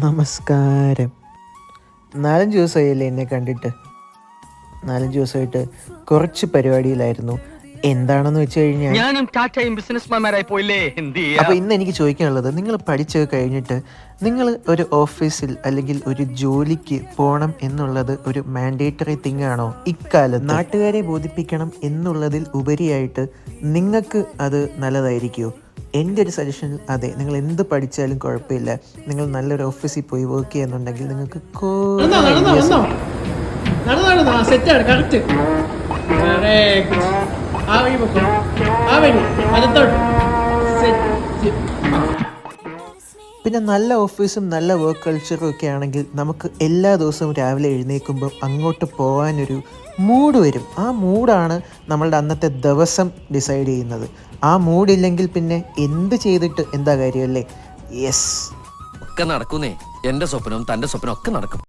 നമസ്കാരം. 4-5 ദിവസമായില്ലേ എന്നെ കണ്ടിട്ട്. 4-5 ദിവസമായിട്ട് കുറച്ച് പരിപാടിയിലായിരുന്നു. എന്താണെന്ന് വെച്ച് കഴിഞ്ഞാൽ ഞാനും ടാറ്റയും ബിസിനസ്മാൻമാരായി പോയില്ലേ, എന്ത് ചെയ്യാ? അപ്പോൾ ഇന്ന് എനിക്ക് ചോദിക്കാനുള്ളത്, നിങ്ങൾ പഠിച്ചത് കഴിഞ്ഞിട്ട് നിങ്ങൾ ഒരു ഓഫീസിൽ അല്ലെങ്കിൽ ഒരു ജോലിക്ക് പോകണം എന്നുള്ളത് ഒരു മാൻഡേറ്ററി തിങ് ആണോ ഇക്കാലത്ത്? നാട്ടുകാരെ ബോധിപ്പിക്കണം എന്നുള്ളതിൽ ഉപരിയായിട്ട് നിങ്ങൾക്ക് അത് നല്ലതായിരിക്കുമോ? എൻ്റെ ഒരു സജഷൻ അതെ. നിങ്ങൾ എന്ത് പഠിച്ചാലും കുഴപ്പമില്ല, നിങ്ങൾ നല്ലൊരു ഓഫീസിൽ പോയി വർക്ക് ചെയ്യുന്നുണ്ടെങ്കിൽ നിങ്ങൾക്ക് പിന്നെ നല്ല ഓഫീസും നല്ല വർക്ക് കൾച്ചറും ഒക്കെ ആണെങ്കിൽ നമുക്ക് എല്ലാ ദിവസവും രാവിലെ എഴുന്നേൽക്കുമ്പോൾ അങ്ങോട്ട് പോകാനൊരു മൂഡ് വരും. ആ മൂഡാണ് നമ്മളുടെ അന്നത്തെ ദിവസം ഡിസൈഡ് ചെയ്യുന്നത്. ആ മൂഡില്ലെങ്കിൽ പിന്നെ എന്ത് ചെയ്തിട്ട് എന്താ കാര്യമല്ലേ? യെസ്, ഒക്കെ നടക്കുന്നേ. എന്റെ സ്വപ്നവും തന്റെ സ്വപ്നം ഒക്കെ നടക്കും.